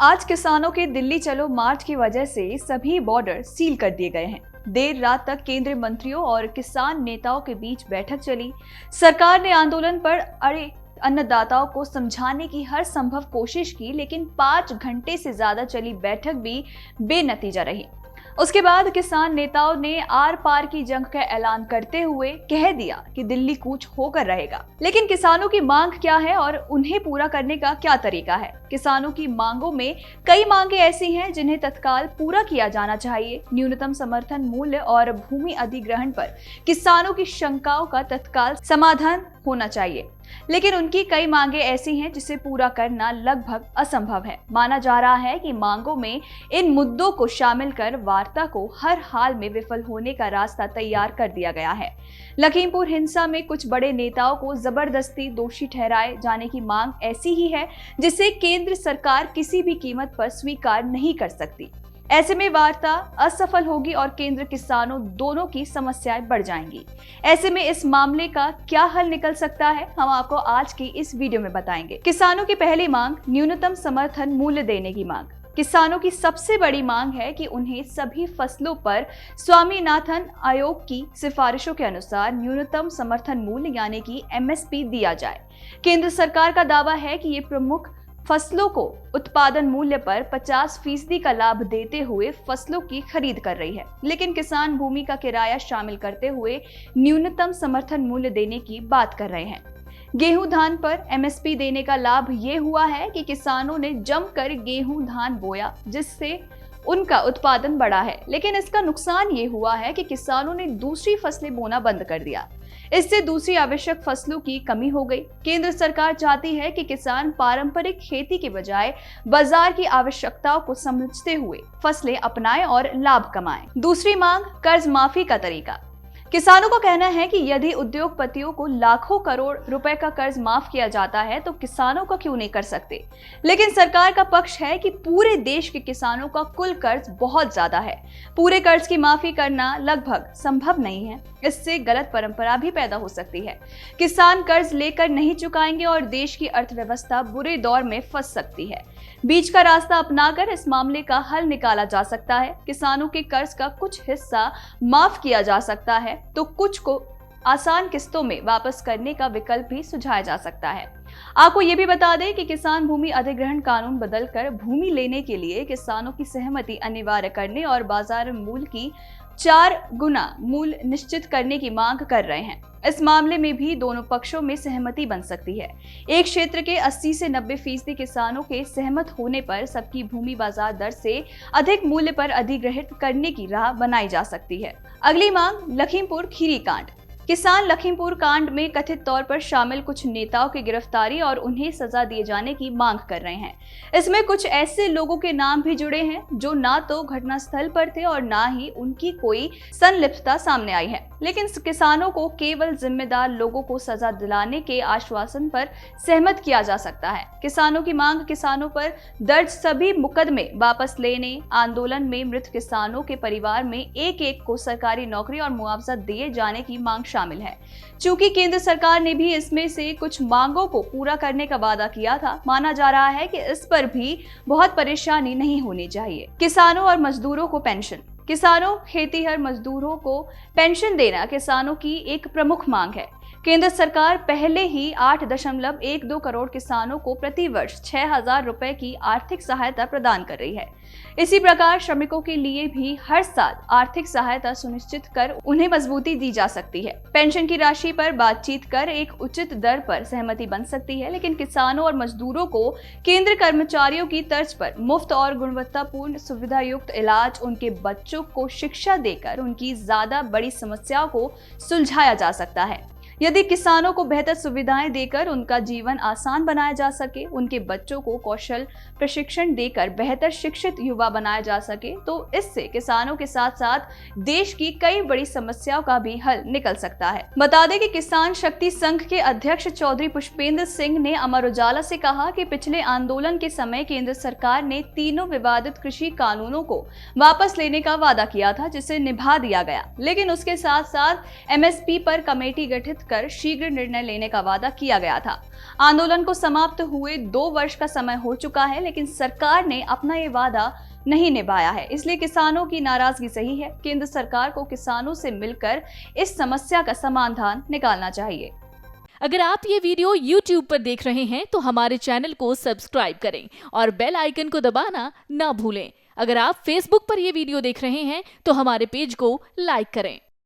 आज किसानों के दिल्ली चलो मार्च की वजह से सभी बॉर्डर सील कर दिए गए हैं। देर रात तक केंद्रीय मंत्रियों और किसान नेताओं के बीच बैठक चली। सरकार ने आंदोलन पर अड़े अन्नदाताओं को समझाने की हर संभव कोशिश की, लेकिन 5 घंटे से ज्यादा चली बैठक भी बेनतीजा रही। उसके बाद किसान नेताओं ने आर पार की जंग का ऐलान करते हुए कह दिया कि दिल्ली कूच होकर रहेगा। लेकिन किसानों की मांग क्या है और उन्हें पूरा करने का क्या तरीका है? किसानों की मांगों में कई मांगे ऐसी हैं जिन्हें तत्काल पूरा किया जाना चाहिए। न्यूनतम समर्थन मूल्य और भूमि अधिग्रहण पर किसानों की शंकाओं का तत्काल समाधान होना चाहिए, लेकिन उनकी कई मांगे ऐसी हैं जिसे पूरा करना लगभग असंभव है। माना जा रहा है कि मांगों में इन मुद्दों को शामिल कर वार्ता को हर हाल में विफल होने का रास्ता तैयार कर दिया गया है। लखीमपुर हिंसा में कुछ बड़े नेताओं को जबरदस्ती दोषी ठहराए जाने की मांग ऐसी ही है जिसे केंद्र सरकार किसी भी कीमत पर स्वीकार नहीं कर सकती। ऐसे में वार्ता असफल होगी और केंद्र किसानों दोनों की समस्याएं बढ़ जाएंगी। ऐसे में इस मामले का क्या हल निकल सकता है, हम आपको आज की इस वीडियो में बताएंगे। किसानों की पहली मांग, न्यूनतम समर्थन मूल्य देने की मांग। किसानों की सबसे बड़ी मांग है कि उन्हें सभी फसलों पर स्वामीनाथन आयोग की सिफारिशों के अनुसार न्यूनतम समर्थन मूल्य यानी कि MSP दिया जाए। केंद्र सरकार का दावा है कि ये प्रमुख फसलों को उत्पादन मूल्य पर 50% का लाभ देते हुए फसलों की खरीद कर रही है, लेकिन किसान भूमि का किराया शामिल करते हुए न्यूनतम समर्थन मूल्य देने की बात कर रहे हैं। गेहूं धान पर MSP देने का लाभ ये हुआ है कि किसानों ने जमकर गेहूं धान बोया, जिससे उनका उत्पादन बढ़ा है, लेकिन इसका नुकसान ये हुआ है कि किसानों ने दूसरी फसलें बोना बंद कर दिया। इससे दूसरी आवश्यक फसलों की कमी हो गई। केंद्र सरकार चाहती है कि किसान पारंपरिक खेती के बजाय बाजार की आवश्यकताओं को समझते हुए फसलें अपनाएं और लाभ कमाएं। दूसरी मांग, कर्ज माफी का तरीका। किसानों का कहना है कि यदि उद्योगपतियों को लाखों करोड़ रुपए का कर्ज माफ किया जाता है तो किसानों का क्यों नहीं कर सकते। लेकिन सरकार का पक्ष है कि पूरे देश के किसानों का कुल कर्ज बहुत ज्यादा है, पूरे कर्ज की माफी करना लगभग संभव नहीं है। इससे गलत परंपरा भी पैदा हो सकती है। किसान कर्ज लेकर नहीं चुकाएंगे और देश की अर्थव्यवस्था बुरे दौर में फंस सकती है। बीच का रास्ता अपनाकर इस मामले का हल निकाला जा सकता है। किसानों के कर्ज का कुछ हिस्सा माफ किया जा सकता है तो कुछ को आसान किस्तों में वापस करने का विकल्प भी सुझाया जा सकता है। आपको ये भी बता दें कि किसान भूमि अधिग्रहण कानून बदलकर भूमि लेने के लिए किसानों की सहमति अनिवार्य करने और बाजार मूल्य की 4 गुना मूल्य निश्चित करने की मांग कर रहे हैं। इस मामले में भी दोनों पक्षों में सहमति बन सकती है। एक क्षेत्र के 80 से 90% किसानों के सहमत होने पर सबकी भूमि बाजार दर से अधिक मूल्य पर अधिग्रहित करने की राह बनाई जा सकती है। अगली मांग, लखीमपुर खीरी कांड। किसान लखीमपुर कांड में कथित तौर पर शामिल कुछ नेताओं की गिरफ्तारी और उन्हें सजा दिए जाने की मांग कर रहे हैं। इसमें कुछ ऐसे लोगों के नाम भी जुड़े हैं जो ना तो घटनास्थल पर थे और ना ही उनकी कोई संलिप्तता सामने आई है, लेकिन किसानों को केवल जिम्मेदार लोगों को सजा दिलाने के आश्वासन पर सहमत किया जा सकता है। किसानों की मांग, किसानों पर दर्ज सभी मुकदमे वापस लेने, आंदोलन में मृत किसानों के परिवार में एक को सरकारी नौकरी और मुआवजा दिए जाने की मांग शामिल है। चूंकि केंद्र सरकार ने भी इसमें से कुछ मांगों को पूरा करने का वादा किया था, माना जा रहा है कि इस पर भी बहुत परेशानी नहीं होनी चाहिए। किसानों और मजदूरों को पेंशन। किसानों, खेतीहर मजदूरों को पेंशन देना किसानों की एक प्रमुख मांग है। केंद्र सरकार पहले ही 8.12 करोड़ किसानों को प्रति वर्ष 6,000 रुपए की आर्थिक सहायता प्रदान कर रही है। इसी प्रकार श्रमिकों के लिए भी हर साल आर्थिक सहायता सुनिश्चित कर उन्हें मजबूती दी जा सकती है। पेंशन की राशि पर बातचीत कर एक उचित दर पर सहमति बन सकती है, लेकिन किसानों और मजदूरों को केंद्र कर्मचारियों की तर्ज पर मुफ्त और गुणवत्तापूर्ण सुविधा युक्त इलाज, उनके बच्चों को शिक्षा देकर उनकी ज्यादा बड़ी समस्याओं को सुलझाया जा सकता है। यदि किसानों को बेहतर सुविधाएं देकर उनका जीवन आसान बनाया जा सके, उनके बच्चों को कौशल प्रशिक्षण देकर बेहतर शिक्षित युवा बनाया जा सके, तो इससे किसानों के साथ साथ देश की कई बड़ी समस्याओं का भी हल निकल सकता है। बता दें कि किसान शक्ति संघ के अध्यक्ष चौधरी पुष्पेंद्र सिंह ने अमर उजाला से कहा कि पिछले आंदोलन के समय केंद्र सरकार ने तीनों विवादित कृषि कानूनों को वापस लेने का वादा किया था, जिसे निभा दिया गया, लेकिन उसके साथ साथ MSP पर कमेटी गठित कर शीघ्र निर्णय लेने का वादा किया गया था। आंदोलन को समाप्त हुए 2 वर्ष का समय हो चुका है, लेकिन लेकिन सरकार ने अपना ये वादा नहीं निभाया है, इसलिए किसानों की नाराजगी सही है। केंद्र सरकार को किसानों से मिलकर इस समस्या का समाधान निकालना चाहिए। अगर आप ये वीडियो YouTube पर देख रहे हैं तो हमारे चैनल को सब्सक्राइब करें और बेल आइकन को दबाना ना भूलें। अगर आप Facebook पर ये वीडियो देख रहे हैं तो हमारे पेज को लाइक करें।